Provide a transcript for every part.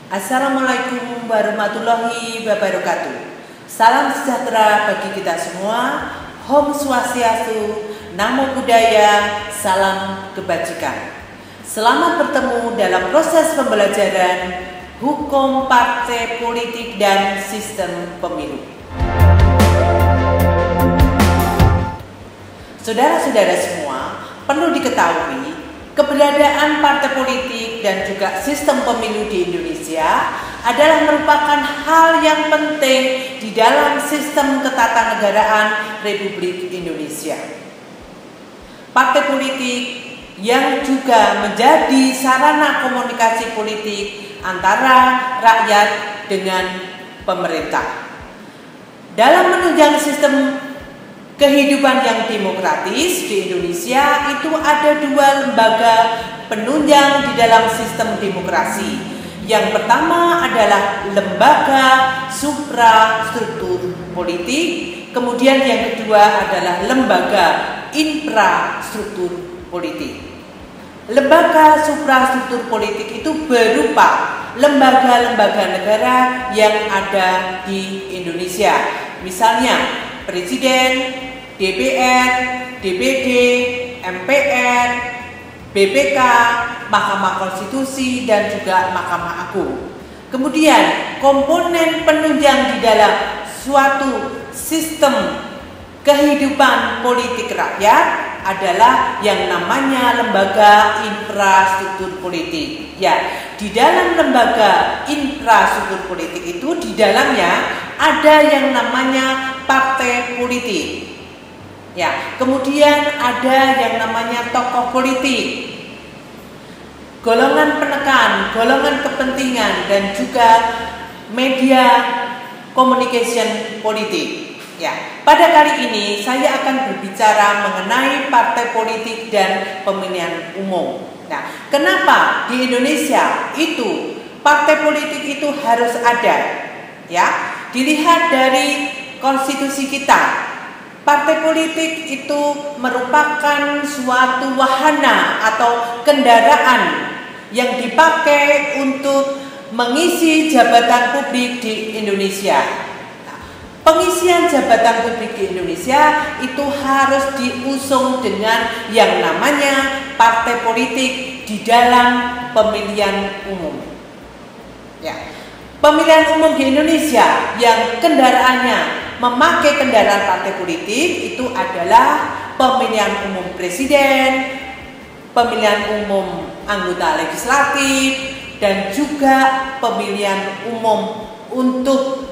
Assalamualaikum warahmatullahi wabarakatuh. Salam sejahtera bagi kita semua. Om Swastiastu, Namo Buddhaya, salam kebajikan. Selamat bertemu dalam proses pembelajaran hukum partai politik dan sistem pemilu. Saudara-saudara semua, perlu diketahui keberadaan partai politik dan juga sistem pemilu di Indonesia adalah merupakan hal yang penting di dalam sistem ketatanegaraan Republik Indonesia. Partai politik yang juga menjadi sarana komunikasi politik antara rakyat dengan pemerintah. Dalam menunjang sistem kehidupan yang demokratis di Indonesia itu ada dua lembaga penunjang di dalam sistem demokrasi. Yang pertama adalah lembaga suprastruktur politik, kemudian yang kedua adalah lembaga infrastruktur politik. Lembaga suprastruktur politik itu berupa lembaga-lembaga negara yang ada di Indonesia. Misalnya Presiden, DPR, DPD, MPR, BPK, Mahkamah Konstitusi, dan juga Mahkamah Agung. Kemudian komponen penunjang di dalam suatu sistem kehidupan politik rakyat adalah yang namanya lembaga infrastruktur politik. Ya, di dalam lembaga infrastruktur politik itu di dalamnya ada yang namanya partai politik. Ya, kemudian ada yang namanya tokoh politik, golongan penekan, golongan kepentingan, dan juga media communication politik. Ya, pada kali ini saya akan berbicara mengenai partai politik dan pemilihan umum. Nah, kenapa di Indonesia itu partai politik itu harus ada? Ya, dilihat dari konstitusi kita. Partai politik itu merupakan suatu wahana atau kendaraan yang dipakai untuk mengisi jabatan publik di Indonesia. Nah, pengisian jabatan publik di Indonesia itu harus diusung dengan yang namanya partai politik di dalam pemilihan umum. Ya, pemilihan umum di Indonesia yang kendaraannya memakai kendaraan partai politik itu adalah pemilihan umum presiden, pemilihan umum anggota legislatif, dan juga pemilihan umum untuk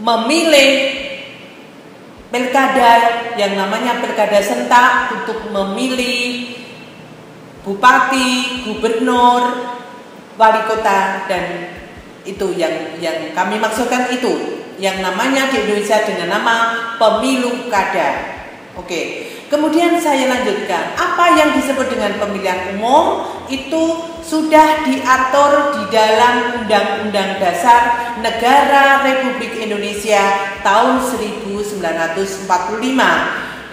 memilih pilkada yang namanya pilkada serentak untuk memilih bupati, gubernur, wali kota, dan itu yang kami maksudkan itu yang namanya di Indonesia dengan nama pemilu kada. Oke. Kemudian saya lanjutkan, apa yang disebut dengan pemilihan umum itu sudah diatur di dalam Undang-Undang Dasar Negara Republik Indonesia tahun 1945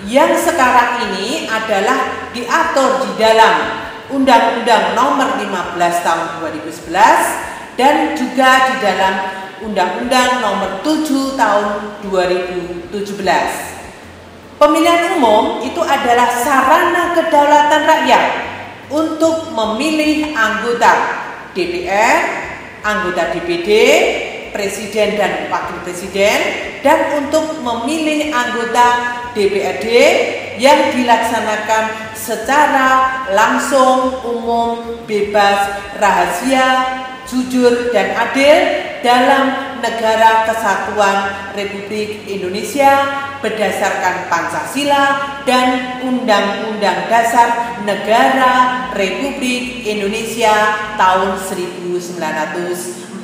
yang sekarang ini adalah diatur di dalam Undang-Undang Nomor 15 tahun 2011 dan juga di dalam Undang-Undang Nomor 7 tahun 2017. Pemilihan umum itu adalah sarana kedaulatan rakyat untuk memilih anggota DPR, anggota DPD, presiden dan wakil presiden, dan untuk memilih anggota DPRD yang dilaksanakan secara langsung, umum, bebas, rahasia, jujur, dan adil dalam negara kesatuan Republik Indonesia berdasarkan Pancasila dan Undang-Undang Dasar Negara Republik Indonesia tahun 1945.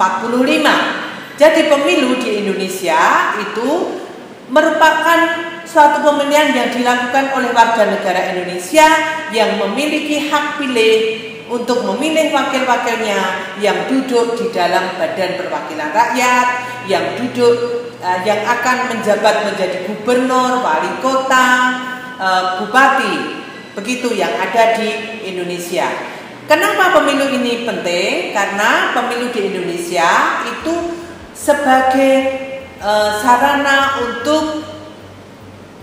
Jadi pemilu di Indonesia itu merupakan suatu pemilihan yang dilakukan oleh warga negara Indonesia yang memiliki hak pilih untuk memilih wakil-wakilnya yang duduk di dalam Badan Perwakilan Rakyat, yang duduk yang akan menjabat menjadi gubernur, wali kota, bupati, begitu yang ada di Indonesia. Kenapa pemilu ini penting? Karena pemilu di Indonesia itu sebagai sarana untuk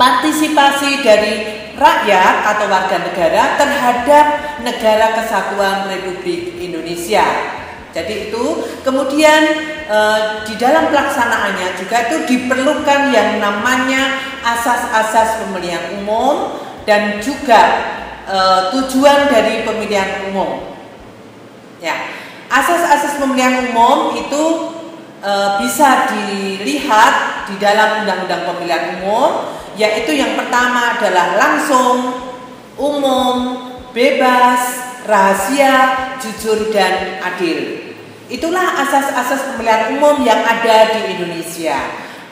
partisipasi dari rakyat atau warga negara terhadap Negara Kesatuan Republik Indonesia. Jadi itu kemudian di dalam pelaksanaannya juga itu diperlukan yang namanya asas-asas pemilihan umum dan juga tujuan dari pemilihan umum. Ya, asas-asas pemilihan umum itu bisa dilihat di dalam Undang-Undang Pemilihan Umum, yaitu yang pertama adalah langsung, umum, bebas, rahasia, jujur, dan adil. Itulah asas-asas pemilihan umum yang ada di Indonesia.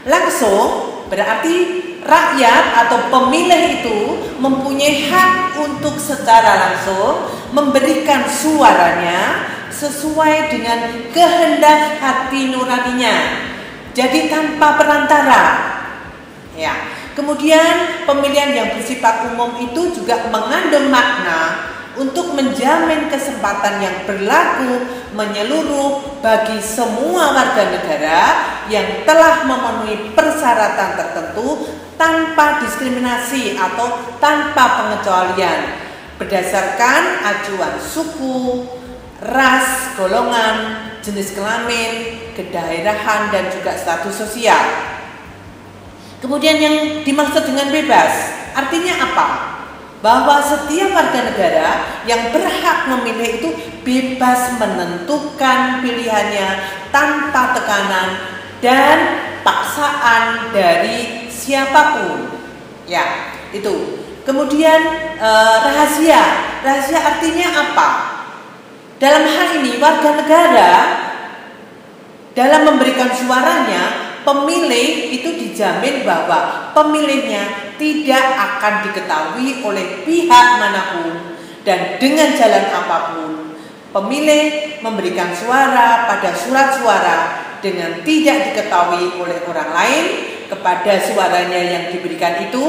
Langsung berarti rakyat atau pemilih itu mempunyai hak untuk secara langsung memberikan suaranya sesuai dengan kehendak hati nuraninya. Jadi tanpa perantara. Ya. Kemudian pemilihan yang bersifat umum itu juga mengandung makna untuk menjamin kesempatan yang berlaku menyeluruh bagi semua warga negara yang telah memenuhi persyaratan tertentu tanpa diskriminasi atau tanpa pengecualian berdasarkan acuan suku, ras, golongan, jenis kelamin, kedaerahan, dan juga status sosial. Kemudian yang dimaksud dengan bebas, artinya apa? Bahwa setiap warga negara yang berhak memilih itu bebas menentukan pilihannya tanpa tekanan dan paksaan dari siapapun. Ya, itu. Kemudian rahasia artinya apa? Dalam hal ini warga negara dalam memberikan suaranya, pemilih itu dijamin bahwa pemilihnya tidak akan diketahui oleh pihak manapun dan dengan jalan apapun. Pemilih memberikan suara pada surat suara dengan tidak diketahui oleh orang lain kepada suaranya yang diberikan itu.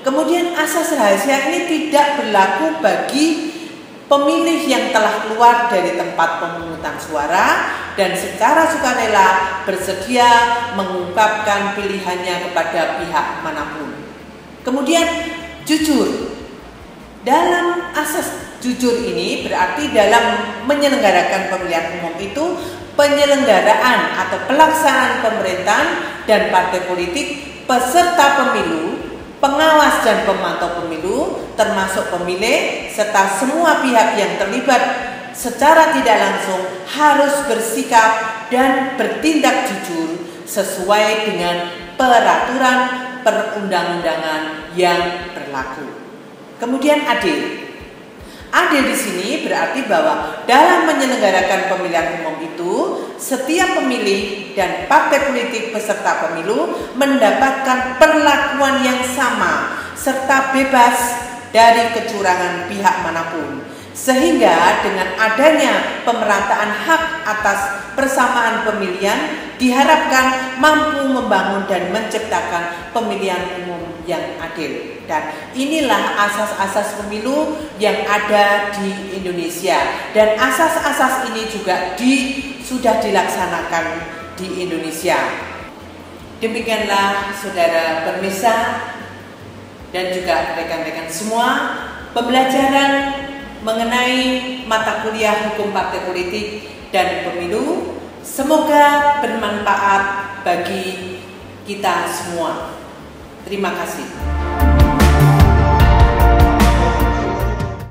Kemudian asas rahasia ini tidak berlaku bagi pemilih yang telah keluar dari tempat pemungutan suara dan secara sukarela bersedia mengungkapkan pilihannya kepada pihak manapun. Kemudian jujur. Dalam asas jujur ini berarti dalam menyelenggarakan pemilihan umum itu penyelenggaraan atau pelaksanaan pemerintahan dan partai politik, peserta pemilu, pengawas dan pemantau pemilu, termasuk pemilih, serta semua pihak yang terlibat secara tidak langsung harus bersikap dan bertindak jujur sesuai dengan peraturan perundang-undangan yang berlaku. Kemudian adil. Adil di sini berarti bahwa dalam menyelenggarakan pemilihan umum itu, setiap pemilih dan partai politik peserta pemilu mendapatkan perlakuan yang sama serta bebas dari kecurangan pihak manapun. Sehingga dengan adanya pemerataan hak atas persamaan pemilihan diharapkan mampu membangun dan menciptakan pemilihan umum yang adil. Dan inilah asas-asas pemilu yang ada di Indonesia. Dan asas-asas ini juga sudah dilaksanakan di Indonesia. Demikianlah saudara permisa dan juga rekan-rekan semua pembelajaran mengenai mata kuliah hukum partai politik dan pemilu. Semoga bermanfaat bagi kita semua. Terima kasih.